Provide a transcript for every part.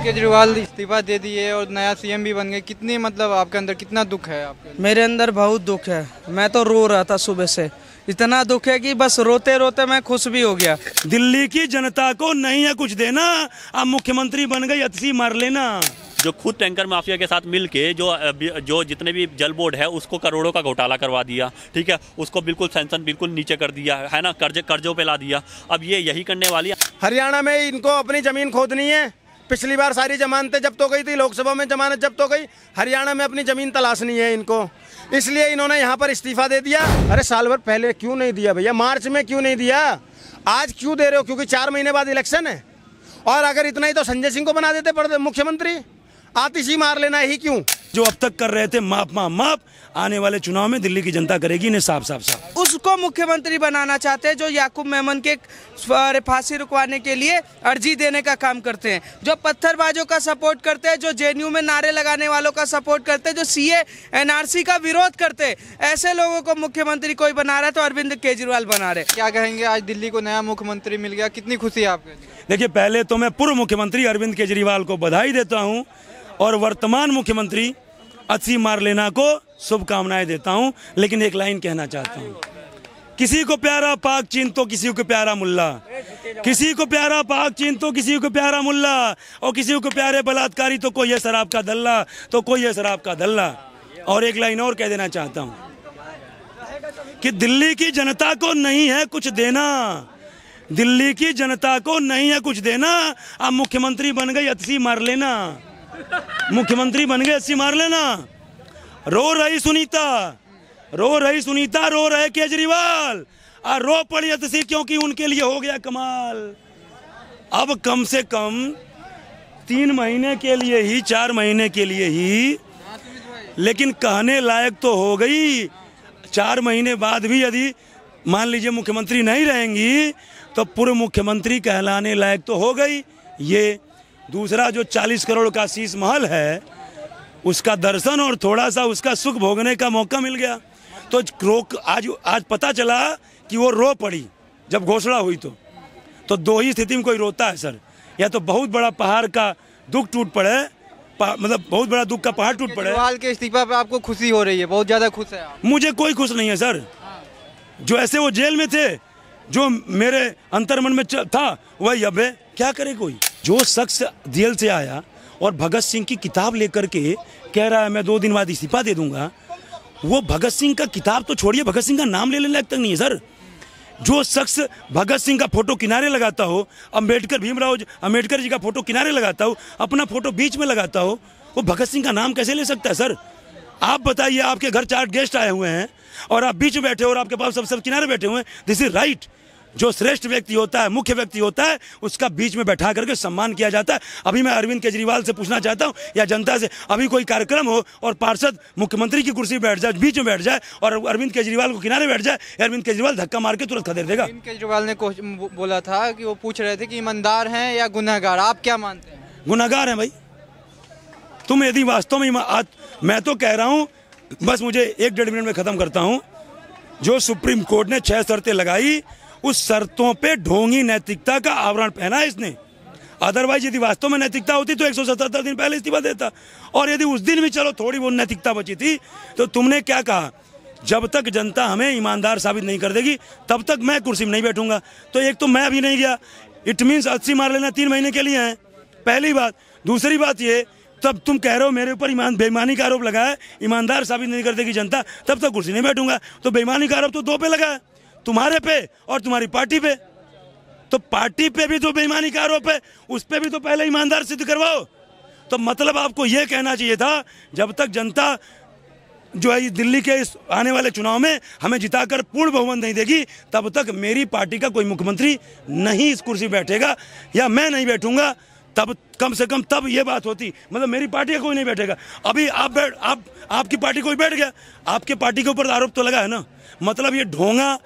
केजरीवाल इस्तीफा दे दिए और नया सीएम भी बन गए, कितनी मतलब आपके अंदर कितना दुख है आपके? मेरे अंदर बहुत दुख है, मैं तो रो रहा था सुबह से, इतना दुख है कि बस रोते रोते मैं खुश भी हो गया। दिल्ली की जनता को नहीं है कुछ देना, अब मुख्यमंत्री बन गई अतसी मार लेना। जो खुद टैंकर माफिया के साथ मिल के जो जितने भी जल बोर्ड है उसको करोड़ों का घोटाला करवा दिया, ठीक है, उसको बिल्कुल सैंक्शन बिल्कुल नीचे कर दिया है ना, कर्जों पे ला दिया। अब ये यही करने वाली है। हरियाणा में इनको अपनी जमीन खोदनी है। पिछली बार सारी जमानतें जब्त हो गई थी, लोकसभा में जमानत जब्त हो गई, हरियाणा में अपनी जमीन तलाशनी है इनको, इसलिए इन्होंने यहाँ पर इस्तीफा दे दिया। अरे साल भर पहले क्यों नहीं दिया भैया, मार्च में क्यों नहीं दिया, आज क्यों दे रहे हो? क्योंकि 4 महीने बाद इलेक्शन है। और अगर इतना ही तो संजय सिंह को बना देते मुख्यमंत्री, आतिशी मार लेना ही क्यों? जो अब तक कर रहे थे माप, आने वाले चुनाव में दिल्ली की जनता करेगी इन्हें साफ। उसको मुख्यमंत्री बनाना चाहते हैं जो याकूब मेमन के फांसी रुकवाने के लिए अर्जी देने का काम करते हैं, जो पत्थरबाजों का सपोर्ट करते हैं, जो जेएनयू में नारे लगाने वालों का सपोर्ट करते हैं, जो सीए एनआरसी का विरोध करते हैं, ऐसे लोगों को मुख्यमंत्री कोई बना रहा है तो अरविंद केजरीवाल बना रहे। क्या कहेंगे, आज दिल्ली को नया मुख्यमंत्री मिल गया, कितनी खुशी है आपको? देखिए, पहले तो मैं पूर्व मुख्यमंत्री अरविंद केजरीवाल को बधाई देता हूँ और वर्तमान मुख्यमंत्री अतसी मारलेना को शुभकामनाएं देता हूं। लेकिन एक लाइन कहना चाहता हूं, किसी को प्यारा पाक चीन तो किसी को प्यारा मुल्ला, किसी को प्यारा पाक चीन तो किसी को प्यारा मुल्ला, और किसी को प्यारे बलात्कारी तो कोई है शराब का दल्ला, तो कोई है शराब का दल्ला। और एक लाइन और कह देना चाहता हूं कि दिल्ली की जनता को नहीं है कुछ देना, दिल्ली की जनता को नहीं है कुछ देना, अब मुख्यमंत्री बन गई अतसी मार लेना, मुख्यमंत्री बन गए अतसी मार लेना। रो रही सुनीता, रो रहे केजरीवाल, और रो पड़ी अतसी क्योंकि उनके लिए हो गया कमाल। अब कम से कम 3 महीने के लिए ही, 4 महीने के लिए ही, लेकिन कहने लायक तो हो गई। 4 महीने बाद भी यदि मान लीजिए मुख्यमंत्री नहीं रहेंगी तो पूर्व मुख्यमंत्री कहलाने लायक तो हो गई। ये दूसरा जो 40 करोड़ का शीश महल है उसका दर्शन और थोड़ा सा उसका सुख भोगने का मौका मिल गया। तो आज पता चला कि वो रो पड़ी जब घोषणा हुई। तो 2 ही स्थिति में कोई रोता है सर, या तो बहुत बड़ा पहाड़ का दुख टूट पड़े, मतलब बहुत बड़ा दुख का पहाड़ टूट पड़े। केजरीवाल के इस्तीफा पे आपको खुशी हो रही है, बहुत ज्यादा खुश है आप? मुझे कोई खुश नहीं है सर। जो ऐसे वो जेल में थे, जो मेरे अंतर्मन में था वही अब है। क्या करे कोई? जो शख्स जेल से आया और भगत सिंह की किताब लेकर के कह रहा है मैं 2 दिन बाद इस्तीफा दे दूंगा, वो भगत सिंह का किताब तो छोड़िए, भगत सिंह का नाम लेने लायक तक नहीं है सर। जो शख्स भगत सिंह का फोटो किनारे लगाता हो, भीमराव अम्बेडकर जी का फोटो किनारे लगाता हो, अपना फोटो बीच में लगाता हो, वो भगत सिंह का नाम कैसे ले सकता है सर? आप बताइए, आपके घर 4 गेस्ट आए हुए हैं और आप बीच में बैठे हो और आपके पास सब किनारे बैठे हुए हैं। This is right. जो श्रेष्ठ व्यक्ति होता है, मुख्य व्यक्ति होता है, उसका बीच में बैठा करके सम्मान किया जाता है। अभी मैं अरविंद केजरीवाल से पूछना चाहता हूं या जनता से, अभी कोई कार्यक्रम हो और पार्षद मुख्यमंत्री की कुर्सी बैठ जाए, बीच में बैठ जाए और अरविंद केजरीवाल को किनारे बैठ जाए, अरविंद केजरीवाल धक्का मार के तुरंत खदेड़ देगा। अरविंद केजरीवाल ने बोला था कि वो पूछ रहे थे कि ईमानदार हैं या गुनहगार, आप क्या मानते हैं? गुनहगार हैं भाई। तुम यदि वास्तव में मैं तो कह रहा हूँ, बस मुझे 1-1.5 मिनट में खत्म करता हूँ। जो सुप्रीम कोर्ट ने 6 शर्तें लगाई, उस शर्तों पे ढोंगी नैतिकता का आवरण पहना है इसने। अदरवाइज यदि वास्तव में नैतिकता होती तो 177 दिन पहले इस्तीफा देता, और यदि उस दिन भी चलो थोड़ी वो नैतिकता बची थी तो तुमने क्या कहा, जब तक जनता हमें ईमानदार साबित नहीं कर देगी तब तक मैं कुर्सी में नहीं बैठूंगा। तो एक तो मैं अभी नहीं गया, इट मीन्स अतसी मार लेना 3 महीने के लिए है, पहली बात। दूसरी बात ये, तब तुम कह रहे हो मेरे ऊपर बेईमानी का आरोप लगा है, ईमानदार साबित नहीं कर देगी जनता तब तक कुर्सी नहीं बैठूंगा। तो बेईमानी का आरोप तो 2 पे लगा है, तुम्हारे पे और तुम्हारी पार्टी पे। तो पार्टी पे भी तो बेईमानी का आरोप है, उस पे भी तो पहले ईमानदार सिद्ध करवाओ। तो मतलब आपको यह कहना चाहिए था, जब तक जनता जो है दिल्ली के इस आने वाले चुनाव में हमें जिताकर पूर्ण बहुमत नहीं देगी, तब तक मेरी पार्टी का कोई मुख्यमंत्री नहीं इस कुर्सी बैठेगा, या मैं नहीं बैठूंगा। तब कम से कम तब ये बात होती, मतलब मेरी पार्टी का कोई नहीं बैठेगा। अभी आपकी पार्टी कोई बैठ गया, आपके पार्टी के ऊपर आरोप तो लगा है ना। मतलब ये ढोंगा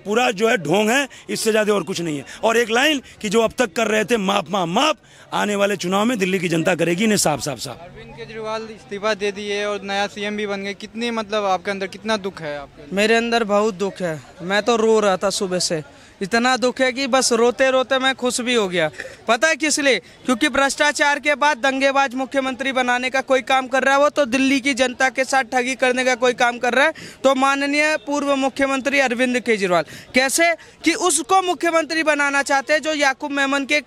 पूरा जो है ढोंग है, इससे ज्यादा और कुछ नहीं है। और एक लाइन कि जो अब तक कर रहे थे माप, आने वाले चुनाव में दिल्ली की जनता करेगी इन्हें साफ। अरविंद केजरीवाल इस्तीफा दे दिए और नया सीएम भी बन गए, कितनी मतलब आपके अंदर कितना दुख है आपके? मेरे अंदर बहुत दुख है, मैं तो रो रहा था सुबह से, इतना दुख है कि बस रोते रोते मैं खुश भी हो गया। पता है किस लिए? क्योंकि भ्रष्टाचार के बाद दंगेबाज मुख्यमंत्री बनाने का कोई काम कर रहा है वो, तो दिल्ली की जनता के साथ ठगी करने का कोई काम कर रहा है तो माननीय पूर्व मुख्यमंत्री अरविंद केजरीवाल। कैसे कि उसको मुख्यमंत्री बनाना चाहते हैं जो याकूब मेमन के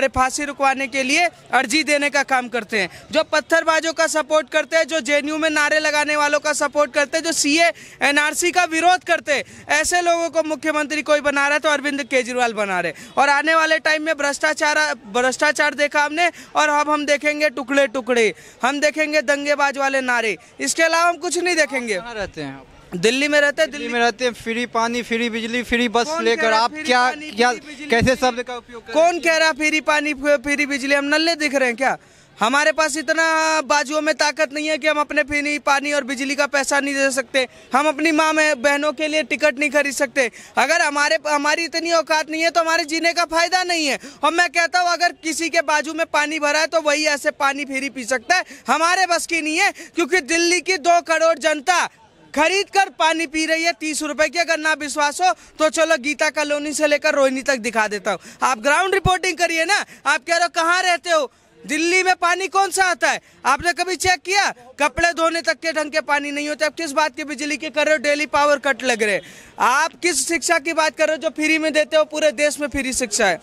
फांसी रुकवाने के लिए अर्जी देने का काम करते हैं, जो पत्थरबाजों का सपोर्ट करते हैं, जो जेएनयू में नारे लगाने वालों का सपोर्ट करते हैं, जो सीए एनआरसी का विरोध करते हैं। ऐसे लोगों को मुख्यमंत्री कोई बना रहा है तो अरविंद केजरीवाल बना रहे। और आने वाले टाइम में भ्रष्टाचार देखा हमने, और अब हम देखेंगे टुकड़े टुकड़े, हम देखेंगे दंगेबाज वाले नारे। इसके अलावा हम कुछ नहीं देखेंगे। कहाँ रहते हैं आप? दिल्ली में रहते हैं। दिल्ली में रहते हैं। फ्री पानी, फ्री बिजली, फ्री बस लेकर आप क्या कैसे शब्द का उपयोग कर? कौन कह रहा फ्री पानी फ्री बिजली? हम नल्ले दिख रहे हैं क्या? हमारे पास इतना बाजुओं में ताकत नहीं है कि हम अपने फ्री पानी और बिजली का पैसा नहीं दे सकते। हम अपनी माँ बहनों के लिए टिकट नहीं खरीद सकते। अगर हमारी इतनी औकात नहीं है तो हमारे जीने का फायदा नहीं है। और मैं कहता हूँ अगर किसी के बाजू में पानी भरा है तो वही ऐसे पानी फ्री पी सकता है। हमारे बस की नहीं है, क्योंकि दिल्ली की 2 करोड़ जनता खरीद कर पानी पी रही है 30 रुपए की। अगर ना विश्वास हो तो चलो गीता कॉलोनी से लेकर रोहिणी तक दिखा देता हूँ। आप ग्राउंड रिपोर्टिंग करिए ना। आप कह रहे हो कहाँ रहते हो? दिल्ली में पानी कौन सा आता है? आपने कभी चेक किया? कपड़े धोने तक के ढंग के पानी नहीं होते। आप किस बात की बिजली की कर रहे हो? डेली पावर कट लग रहे। आप किस शिक्षा की बात कर रहे हो जो फ्री में देते हो? पूरे देश में फ्री शिक्षा है।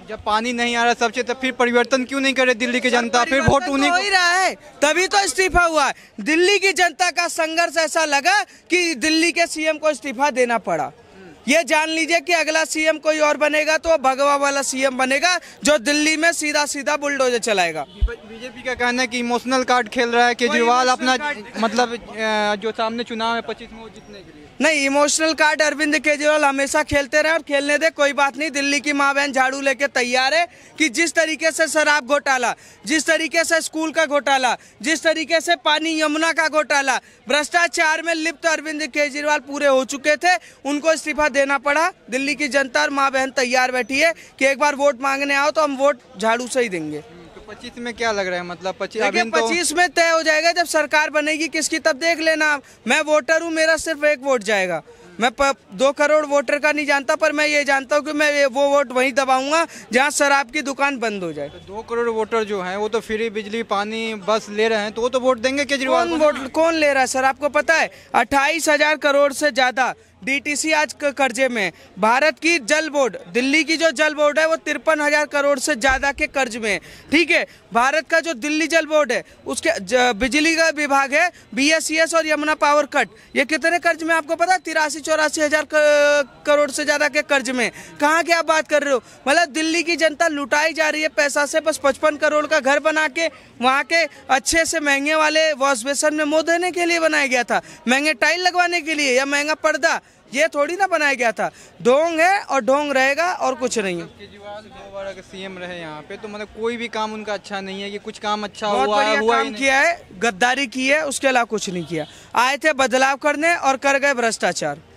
जब पानी नहीं आ रहा सबसे, तो फिर परिवर्तन क्यों नहीं करे दिल्ली की जनता? फिर वोट उन्हीं हो ही रहा है, तभी तो इस्तीफा हुआ है। दिल्ली की जनता का संघर्ष ऐसा लगा कि दिल्ली के सीएम को इस्तीफा देना पड़ा। ये जान लीजिए कि अगला सीएम कोई और बनेगा तो भगवा वाला सीएम बनेगा जो दिल्ली में सीधा सीधा बुलडोजर चलाएगा। बीजेपी का कहना है कि इमोशनल कार्ड खेल रहा है केजरीवाल अपना, मतलब जो सामने चुनाव है 25 में वो जीतने के लिए। नहीं, इमोशनल कार्ड अरविंद केजरीवाल हमेशा खेलते रहे और खेलने दे, कोई बात नहीं। दिल्ली की माँ बहन झाड़ू लेके तैयार है कि जिस तरीके से शराब घोटाला, जिस तरीके से स्कूल का घोटाला, जिस तरीके से पानी यमुना का घोटाला, भ्रष्टाचार में लिप्त अरविंद केजरीवाल पूरे हो चुके थे, उनको इस्तीफा देना पड़ा। दिल्ली की जनता और माँ बहन तैयार बैठी है कि एक बार वोट मांगने आओ तो हम वोट झाड़ू से ही देंगे। 25 में क्या लग रहा है? मतलब 25 में तय हो जाएगा जब सरकार बनेगी किसकी, तब देख लेना। मैं वोटर हूँ, मेरा सिर्फ एक वोट जाएगा। मैं 2 करोड़ वोटर का नहीं जानता, पर मैं ये जानता हूँ कि मैं वो वोट वहीं दबाऊंगा जहाँ शराब की दुकान बंद हो जाए। तो 2 करोड़ वोटर जो हैं वो तो फ्री बिजली, पानी, बस ले रहे हैं, तो वो तो वोट देंगे केजरीवाल को। कौन ले रहा है सर? आपको पता है 28,000 करोड़ से ज्यादा डीटीसी आज कर्जे में। भारत की जल बोर्ड, दिल्ली की जो जल बोर्ड है वो 53,000 करोड़ से ज्यादा के कर्ज में। ठीक है, भारत का जो दिल्ली जल बोर्ड है उसके बिजली का विभाग है BSES और यमुना पावर कट, ये कितने कर्ज में आपको पता है? 83-84 हजार करोड़ से ज्यादा के कर्ज में। कहाँ के आप बात कर रहे हो? मतलब दिल्ली की जनता लुटाई जा रही है पैसा से। बस 55 करोड़ का घर बना के वहाँ के अच्छे से महंगे वाले वॉश बेसन में मुँह धोने के लिए बनाया गया था, महंगे टाइल लगवाने के लिए या महंगा पर्दा, ये थोड़ी ना बनाया गया था। ढोंग है और ढोंग रहेगा और कुछ नहीं है। केजरीवाल 2 बार अगर सीएम रहे यहाँ पे, तो मतलब कोई भी काम उनका अच्छा नहीं है कि कुछ काम अच्छा बहुत हुआ काम किया है, गद्दारी की है, उसके अलावा कुछ नहीं किया। आए थे बदलाव करने और कर गए भ्रष्टाचार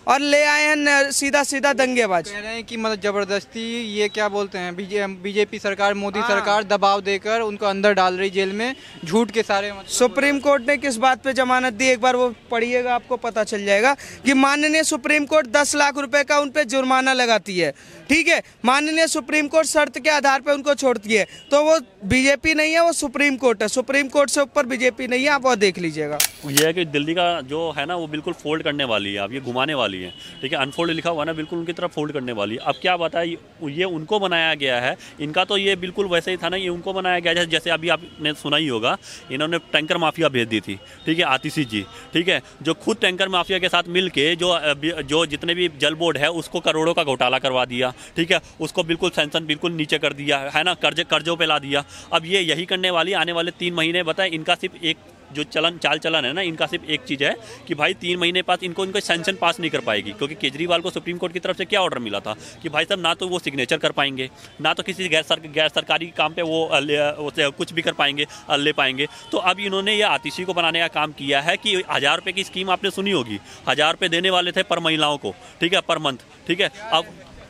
और ले आए हैं सीधा सीधा दंगेबाज। कह रहे हैं कि मतलब जबरदस्ती, ये क्या बोलते हैं, बीजेपी सरकार, मोदी सरकार दबाव देकर उनको अंदर डाल रही जेल में, झूठ के सारे मतलब। सुप्रीम कोर्ट ने किस बात पे जमानत दी? एक बार वो पढ़िएगा, आपको पता चल जाएगा कि माननीय सुप्रीम कोर्ट 10 लाख रुपए का उन पे जुर्माना लगाती है। ठीक है, माननीय सुप्रीम कोर्ट शर्त के आधार पे उनको छोड़ती है। तो वो बीजेपी नहीं है, वो सुप्रीम कोर्ट है। सुप्रीम कोर्ट से ऊपर बीजेपी नहीं है, आप वो देख लीजिएगा। ये है कि दिल्ली का जो है ना वो बिल्कुल फोल्ड करने वाली है, अब ये घुमाने वाली है। ठीक है, अनफोल्ड लिखा हुआ ना, बिल्कुल उनकी तरफ फोल्ड करने वाली है। अब क्या बात है, ये उनको बनाया गया है। इनका तो ये बिल्कुल वैसे ही था ना, ये उनको बनाया गया है। जैसे अभी आपने सुना ही होगा, इन्होंने टैंकर माफिया भेज दी थी। ठीक है, आतिशी जी, ठीक है, जो खुद टैंकर माफिया के साथ मिल के जो जितने भी जल बोर्ड है उसको करोड़ों का घोटाला करवा दिया। ठीक है, उसको बिल्कुल सेंसन बिल्कुल नीचे कर दिया है ना, कर्जों पे ला दिया। अब ये यही करने वाली आने वाले 3 महीने। बताएं, इनका सिर्फ एक जो चाल चलन है ना, इनका सिर्फ एक चीज़ है कि भाई 3 महीने पास इनको सेंशन पास नहीं कर पाएगी, क्योंकि केजरीवाल को सुप्रीम कोर्ट की तरफ से क्या ऑर्डर मिला था कि भाई साहब ना तो वो सिग्नेचर कर पाएंगे, ना तो किसी गैर सरकारी काम पे वो कुछ भी कर पाएंगे, ले पाएंगे। तो अब इन्होंने ये आतिशी को बनाने का काम किया है कि 1000 रुपये की स्कीम आपने सुनी होगी, 1000 रुपये देने वाले थे पर महिलाओं को। ठीक है, पर मंथ। ठीक है, अब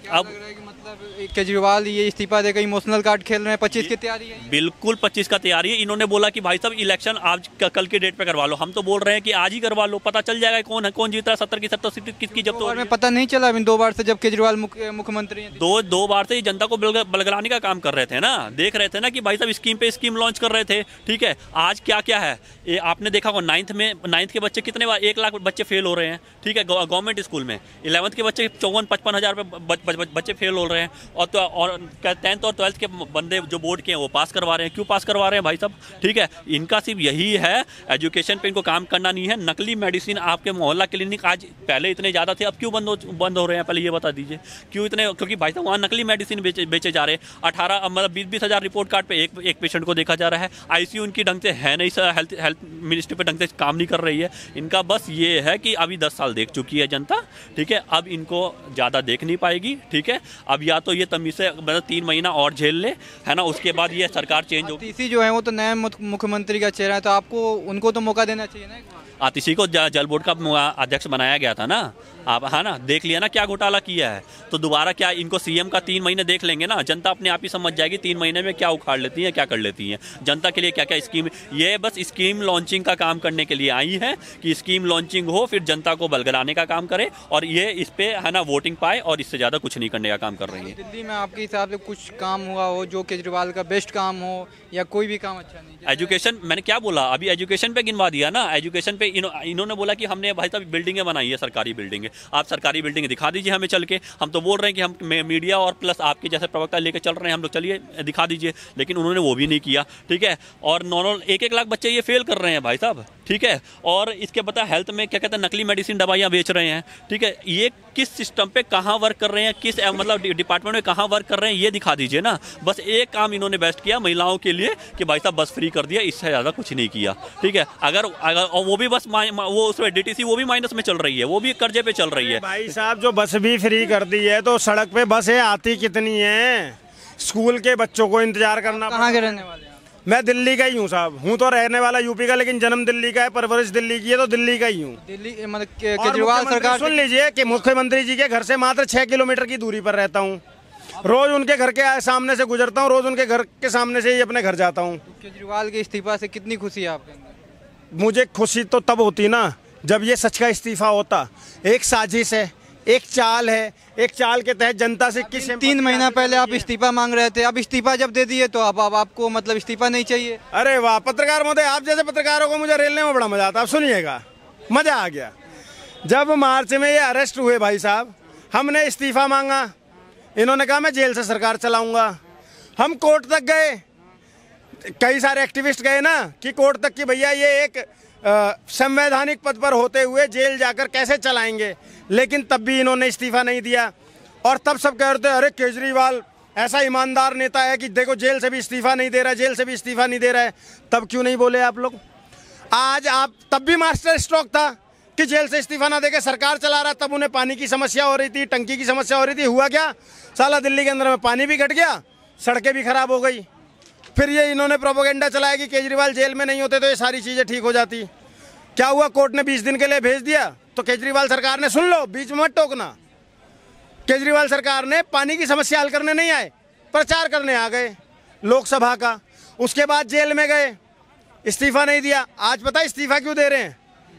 मतलब मतलब केजरीवाल ये इस्तीफा देकर इमोशनल कार्ड खेल रहे हैं, 25 की तैयारी है। बिल्कुल 25 का तैयारी है। इन्होंने बोला कि भाई साहब इलेक्शन आज कल की डेट पे करवा लो। हम तो बोल रहे हैं कि आज ही करवा लो, पता चल जाएगा कौन है कौन जीता है। 70 की 70 सीट किसकी जब तो में पता नहीं चला इन 2 बार से जब केजरीवाल मुख्यमंत्री हैं। दो बार से जनता को बलगलाने का काम कर रहे थे ना, देख रहे थे ना कि भाई साहब स्कीम पे स्कीम लॉन्च कर रहे थे। ठीक है, आज क्या क्या है ये आपने देखा होगा। 9th के बच्चे कितने बार 1 लाख बच्चे फेल हो रहे हैं। ठीक है, गवर्नमेंट स्कूल में 11th के बच्चे 54-55 हज़ार बच्चे फेल हो रहे हैं। और 10th और 12th के बंदे जो बोर्ड के हैं वो पास करवा रहे हैं। क्यों पास करवा रहे हैं भाई साहब? ठीक है, इनका सिर्फ यही है, एजुकेशन पे इनको काम करना नहीं है। नकली मेडिसिन आपके मोहल्ला क्लिनिक आज पहले इतने ज़्यादा थे, अब क्यों बंद हो रहे हैं? पहले ये बता दीजिए क्यों इतने? क्योंकि भाई साहब वहाँ नकली मेडिसिन बेचे जा रहे हैं। 18 मतलब 20-20 हज़ार रिपोर्ट कार्ड पे एक पेशेंट को देखा जा रहा है। ICU उनकी ढंग से है नहीं, हेल्थ मिनिस्ट्री पे ढंग से काम नहीं कर रही है। इनका बस ये है कि अभी 10 साल देख चुकी है जनता। ठीक है, अब इनको ज़्यादा देख नहीं पाएगी। ठीक है, अब या तो ये तमीज़ से मतलब 3 महीना और झेल ले, है ना, उसके बाद ये सरकार चेंज होगी। आतिशी जो है वो तो नए मुख्यमंत्री का चेहरा है, तो आपको उनको तो मौका देना चाहिए ना। आतिशी को जल बोर्ड का अध्यक्ष बनाया गया था ना, आप है ना, देख लिया ना क्या घोटाला किया है। तो दोबारा क्या इनको CM का 3 महीने देख लेंगे ना, जनता अपने आप ही समझ जाएगी 3 महीने में क्या उखाड़ लेती है, क्या कर लेती है जनता के लिए, क्या क्या स्कीम। ये बस स्कीम लॉन्चिंग का काम करने के लिए आई है कि स्कीम लॉन्चिंग हो, फिर जनता को बलगलाने का काम करे और ये इस पे है ना वोटिंग पाए, और इससे ज़्यादा कुछ नहीं करने का काम कर रही है। दिल्ली में आपके हिसाब से कुछ काम हुआ हो जो केजरीवाल का बेस्ट काम हो, या कोई भी काम अच्छा नहीं? एजुकेशन, मैंने क्या बोला अभी, एजुकेशन पे गिनवा दिया ना। एजुकेशन पे इन्होंने बोला कि हमने भाई साहब बिल्डिंगें बनाई है, सरकारी बिल्डिंगें। आप सरकारी बिल्डिंग दिखा दीजिए हमें चल के। हम तो बोल रहे हैं कि हम मीडिया और प्लस आपके जैसे प्रवक्ता लेके चल रहे हैं हम लोग, चलिए दिखा दीजिए, लेकिन उन्होंने वो भी नहीं किया। ठीक है, और नॉर्मल 1-1 लाख बच्चे ये फेल कर रहे हैं भाई साहब। ठीक है, और इसके बता हेल्थ में क्या कहते हैं नकली मेडिसिन दवाइयाँ बेच रहे हैं। ठीक है, ये किस सिस्टम पे कहाँ वर्क कर रहे हैं, किस मतलब डिपार्टमेंट में कहाँ वर्क कर रहे हैं, ये दिखा दीजिए ना। बस एक काम इन्होंने बेस्ट किया महिलाओं के लिए कि भाई साहब बस फ्री कर दिया, इससे ज़्यादा कुछ नहीं किया। ठीक है, अगर और वो भी बस वो उसमें DTC वो भी माइनस में चल रही है, वो भी कर्जे पे चल रही है। भाई साहब जो बस भी फ्री कर दी है तो सड़क पे बसें आती कितनी हैं, स्कूल के बच्चों को इंतजार करना। कहाँ के रहने वाले हैं? मैं दिल्ली का ही हूँ साहब, हूँ तो रहने वाला यूपी का, लेकिन जन्म दिल्ली का है, परवरिश दिल्ली की है, तो दिल्ली का ही हूँ। दिल्ली मतलब केजरीवाल सरकार, सुन लीजिए कि मुख्यमंत्री जी के घर से मात्र 6 किलोमीटर की दूरी पर रहता हूँ। रोज उनके घर के सामने से गुजरता हूँ, रोज उनके घर के सामने से ही अपने घर जाता हूँ। केजरीवाल के इस्तीफा से कितनी खुशी है आपके अंदर? मुझे खुशी तो तब होती ना जब ये सच का इस्तीफा होता। एक साजिश है, एक चाल है, एक चाल के तहत जनता से किस 3 महीना पहले आप इस्तीफा मांग रहे थे, अब इस्तीफा जब दे दिए तो अब आपको मतलब इस्तीफा नहीं चाहिए? अरे वाह पत्रकार महोदय, आप जैसे पत्रकारों को मुझे रेलने में बड़ा मजा आता है। आप सुनिएगा, मजा आ गया। जब मार्च में ये अरेस्ट हुए भाई साहब, हमने इस्तीफा मांगा, इन्होंने कहा मैं जेल से सरकार चलाऊंगा। हम कोर्ट तक गए, कई सारे एक्टिविस्ट गए ना कि कोर्ट तक कि भैया ये एक संवैधानिक पद पर होते हुए जेल जाकर कैसे चलाएंगे, लेकिन तब भी इन्होंने इस्तीफा नहीं दिया। और तब सब कह रहे थे अरे केजरीवाल ऐसा ईमानदार नेता है कि देखो जेल से भी इस्तीफा नहीं दे रहा है, जेल से भी इस्तीफा नहीं दे रहा है। तब क्यों नहीं बोले आप लोग? आज आप तब भी मास्टर स्ट्रोक था कि जेल से इस्तीफा ना देके सरकार चला रहा। तब उन्हें पानी की समस्या हो रही थी, टंकी की समस्या हो रही थी। हुआ क्या, साला दिल्ली के अंदर में पानी भी घट गया, सड़कें भी खराब हो गई। फिर ये इन्होंने प्रोपेगेंडा चलाया कि केजरीवाल जेल में नहीं होते तो ये सारी चीज़ें ठीक हो जाती। क्या हुआ, कोर्ट ने 20 दिन के लिए भेज दिया तो केजरीवाल सरकार ने, सुन लो बीच में मत टोकना, केजरीवाल सरकार ने पानी की समस्या हल करने नहीं आए, प्रचार करने आ गए लोकसभा का। उसके बाद जेल में गए, इस्तीफा नहीं दिया। आज पता है इस्तीफा क्यों दे रहे हैं?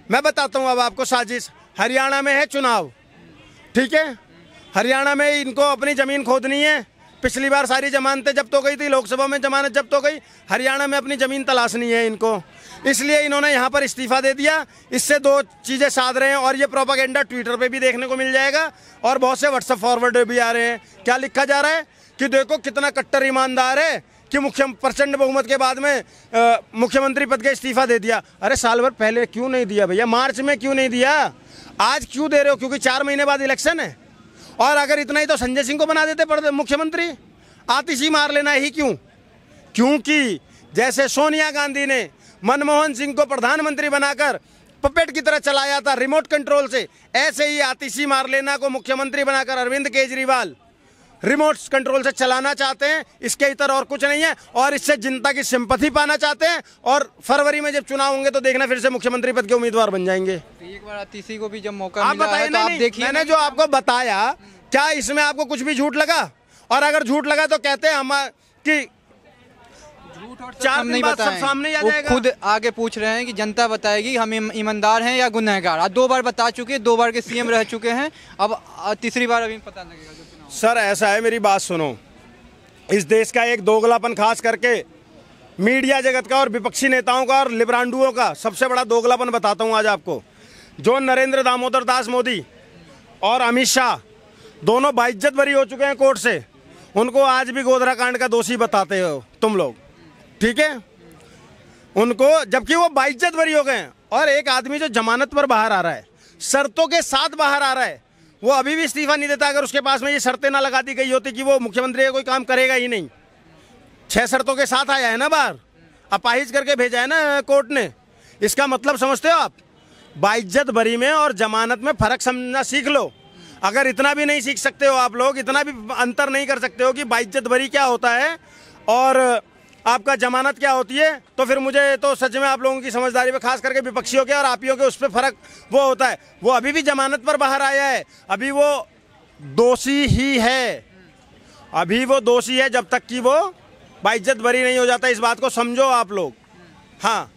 मैं बताता हूँ अब आपको साजिश। हरियाणा में है चुनाव, ठीक है, हरियाणा में इनको अपनी ज़मीन खोदनी है। पिछली बार सारी जमानतें जब्त हो गई थी, लोकसभा में जमानत जब्त हो गई, हरियाणा में अपनी ज़मीन तलाशनी है इनको, इसलिए इन्होंने यहाँ पर इस्तीफा दे दिया। इससे 2 चीज़ें साध रहे हैं, और ये प्रोपेगेंडा ट्विटर पे भी देखने को मिल जाएगा और बहुत से व्हाट्सएप फॉरवर्ड भी आ रहे हैं। क्या लिखा जा रहा है कि देखो कितना कट्टर ईमानदार है कि प्रचंड बहुमत के बाद में मुख्यमंत्री पद का इस्तीफा दे दिया। अरे साल भर पहले क्यों नहीं दिया भैया? मार्च में क्यों नहीं दिया? आज क्यों दे रहे हो? क्योंकि 4 महीने बाद इलेक्शन है। और अगर इतना ही तो संजय सिंह को बना देते मुख्यमंत्री, आतिशी मार लेना ही क्यों? क्योंकि जैसे सोनिया गांधी ने मनमोहन सिंह को प्रधानमंत्री बनाकर पपेट की तरह चलाया था रिमोट कंट्रोल से, ऐसे ही आतिशी मार लेना को मुख्यमंत्री बनाकर अरविंद केजरीवाल रिमोट कंट्रोल से चलाना चाहते हैं। इसके इतर और कुछ नहीं है, और इससे जनता की सिंपैथी पाना चाहते हैं। और फरवरी में जब चुनाव होंगे तो देखना फिर से मुख्यमंत्री पद के उम्मीदवार बन जाएंगे। एक बार आतिशी को भी जब मौका आप मिला बताइए तो आप देखिए, मैंने जो आपको बताया, क्या इसमें आपको कुछ भी झूठ लगा? और अगर झूठ लगा तो कहते हैं हम कि हम नहीं बताएं, सामने आ वो जाएगा। खुद आगे पूछ रहे हैं कि जनता बताएगी हम ईमानदार हैं या गुनहगार। आज 2 बार बता चुके, 2 बार के सीएम रह चुके हैं, अब तीसरी बार अभी पता लगेगा जो चुनाव। सर ऐसा है, मेरी बात सुनो, इस देश का एक दोगलापन खास करके मीडिया जगत का और विपक्षी नेताओं का और लिब्रांडुओं का सबसे बड़ा दोगलापन बताता हूं आज आपको। जो नरेंद्र दामोदर दास मोदी और अमित शाह दोनों बाइज्जत बरी हो चुके हैं कोर्ट से, उनको आज भी गोधरा कांड का दोषी बताते हो तुम लोग, ठीक है? उनको, जबकि वो बाइज्जत बरी हो गए हैं। और एक आदमी जो जमानत पर बाहर आ रहा है, शर्तों के साथ बाहर आ रहा है, वो अभी भी इस्तीफा नहीं देता। अगर उसके पास में ये शर्तें ना लगा दी गई होती कि वो मुख्यमंत्री का कोई काम करेगा ही नहीं। 6 शर्तों के साथ आया है ना बाहर, अपाहिज करके भेजा है ना कोर्ट ने। इसका मतलब समझते हो आप? बाइज्जत बरी में और जमानत में फर्क समझना सीख लो। अगर इतना भी नहीं सीख सकते हो आप लोग, इतना भी अंतर नहीं कर सकते हो कि बाइज्जत बरी क्या होता है और आपका जमानत क्या होती है, तो फिर मुझे तो सच में आप लोगों की समझदारी पे, खास करके विपक्षियों के और आपियों के, उस पर फर्क वो होता है। वो अभी भी जमानत पर बाहर आया है, अभी वो दोषी ही है, अभी वो दोषी है जब तक कि वो बाइज्जत बरी नहीं हो जाता। इस बात को समझो आप लोग। हाँ।